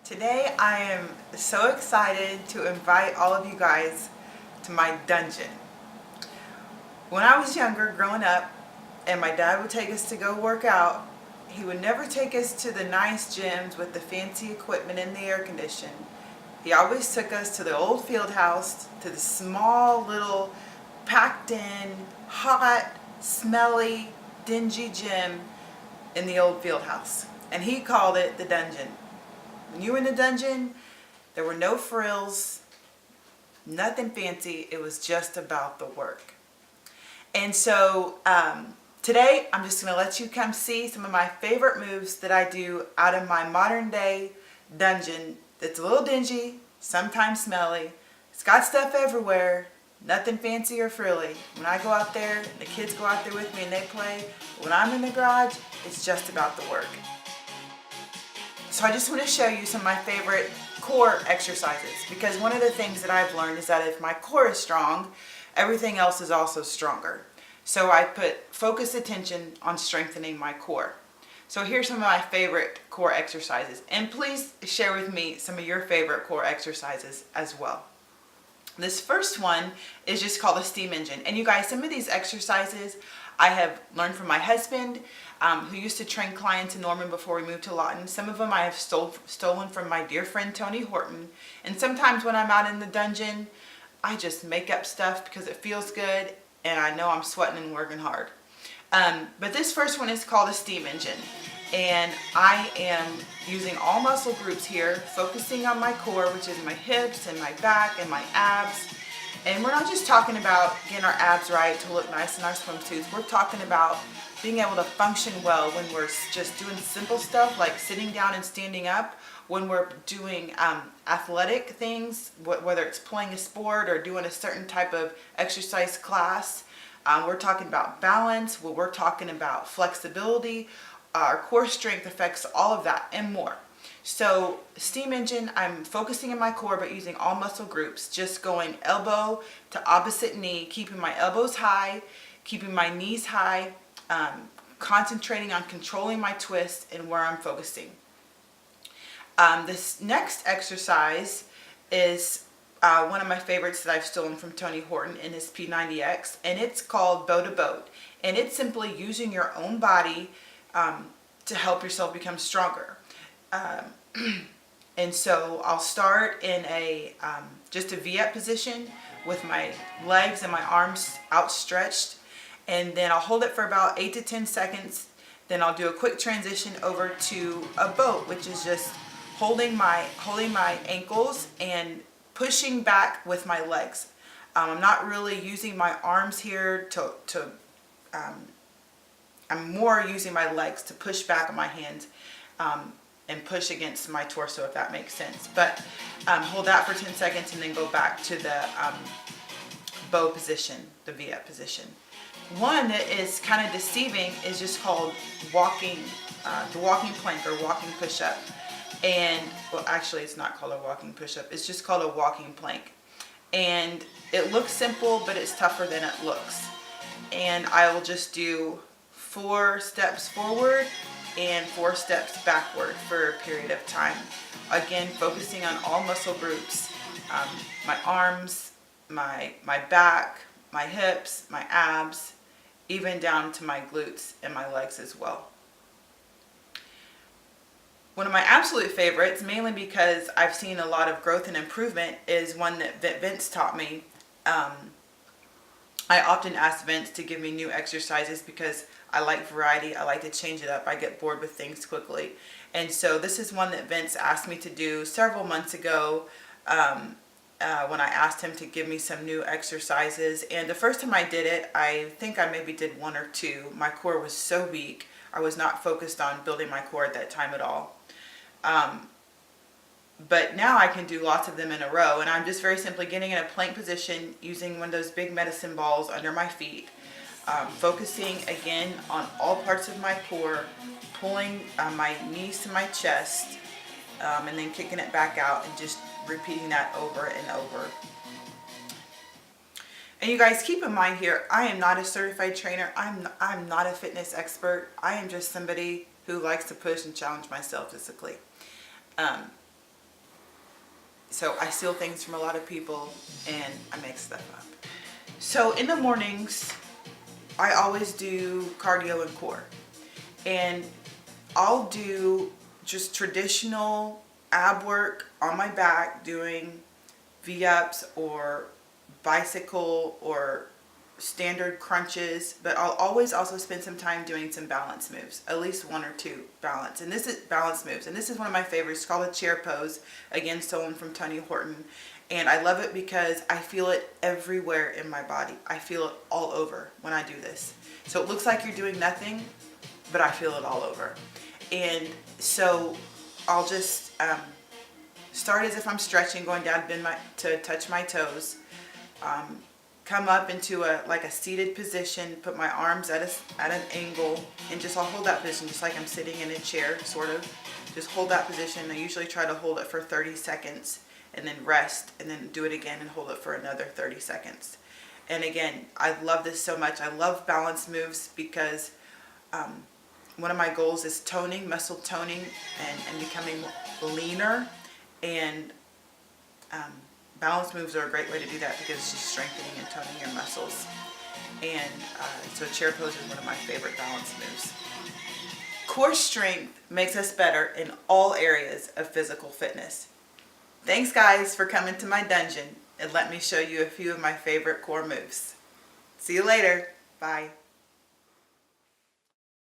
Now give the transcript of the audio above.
Today I am so excited to invite all of you guys to my dungeon. When I was younger, growing up, and my dad would take us to go work out, he would never take us to the nice gyms with the fancy equipment and the air condition. He always took us to the old field house, to the small little packed in, hot, smelly, dingy gym in the old field house. And he called it the dungeon. When you were in the dungeon, there were no frills, nothing fancy. It was just about the work. And so today, I'm just going to let you come see some of my favorite moves that I do out of my modern day dungeon. That's a little dingy, sometimes smelly. It's got stuff everywhere, nothing fancy or frilly. When I go out there, the kids go out there with me and they play. When I'm in the garage, it's just about the work. So I just want to show you some of my favorite core exercises, because one of the things that I've learned is that if my core is strong, everything else is also stronger. So I put focused attention on strengthening my core. So here's some of my favorite core exercises, and please share with me some of your favorite core exercises as well. This first one is just called a steam engine. And you guys, some of these exercises I have learned from my husband, who used to train clients in Norman before we moved to Lawton. Some of them I have stolen from my dear friend Tony Horton. And sometimes when I'm out in the dungeon, I just make up stuff because it feels good and I know I'm sweating and working hard. But this first one is called a steam engine. And I am using all muscle groups here, focusing on my core, which is my hips and my back and my abs. And we're not just talking about getting our abs right to look nice in our swimsuits. We're talking about being able to function well when we're just doing simple stuff like sitting down and standing up, when we're doing athletic things, whether it's playing a sport or doing a certain type of exercise class. We're talking about balance, we're talking about flexibility. Our core strength affects all of that and more. So steam engine, I'm focusing in my core but using all muscle groups, just going elbow to opposite knee, keeping my elbows high, keeping my knees high, concentrating on controlling my twist and where I'm focusing. This next exercise is one of my favorites that I've stolen from Tony Horton in his P90X, and it's called bow to boat. And it's simply using your own body to help yourself become stronger. And so I'll start in a just a V-up position with my legs and my arms outstretched, and then I'll hold it for about 8 to 10 seconds. Then I'll do a quick transition over to a boat, which is just holding my ankles and pushing back with my legs. I'm not really using my arms here I'm more using my legs to push back on my hands and push against my torso, if that makes sense. But hold that for 10 seconds and then go back to the bow position, the V-up position. One that is kind of deceiving is just called walking, the walking plank or walking push-up. And, well, actually it's not called a walking push-up, it's just called a walking plank. And it looks simple, but it's tougher than it looks. And I will just do 4 steps forward and 4 steps backward for a period of time. Again, focusing on all muscle groups, my arms, my back, my hips, my abs, even down to my glutes and my legs as well. One of my absolute favorites, mainly because I've seen a lot of growth and improvement, is one that Vince taught me. I often ask Vince to give me new exercises because I like variety. I like to change it up. I get bored with things quickly. And so this is one that Vince asked me to do several months ago when I asked him to give me some new exercises. And the first time I did it, I think I maybe did 1 or 2. My core was so weak. I was not focused on building my core at that time at all. But now I can do lots of them in a row, and I'm just very simply getting in a plank position using one of those big medicine balls under my feet, focusing again on all parts of my core, pulling my knees to my chest, and then kicking it back out and just repeating that over and over. And you guys, keep in mind here, I am not a certified trainer. I'm not a fitness expert. I am just somebody who likes to push and challenge myself physically. So I steal things from a lot of people and I make stuff up. So in the mornings, I always do cardio and core. And I'll do just traditional ab work on my back, doing V-ups or bicycle or standard crunches, but I'll always also spend some time doing some balance moves, at least one or two balance. And this is balance moves, and this is one of my favorites. It's called a chair pose, again stolen from Tony Horton, and I love it because I feel it everywhere in my body. I feel it all over when I do this. So it looks like you're doing nothing, but I feel it all over. And so I'll just start as if I'm stretching, going down to touch my toes. Come up into like a seated position, put my arms at an angle, and just I'll hold that position just like I'm sitting in a chair, sort of. Just hold that position. I usually try to hold it for 30 seconds and then rest, and then do it again and hold it for another 30 seconds. And again, I love this so much. I love balance moves because one of my goals is toning, muscle toning, and becoming leaner. And balance moves are a great way to do that because it's just strengthening and toning your muscles. And so chair pose is one of my favorite balance moves. Core strength makes us better in all areas of physical fitness. Thanks guys for coming to my dungeon and let me show you a few of my favorite core moves. See you later. Bye.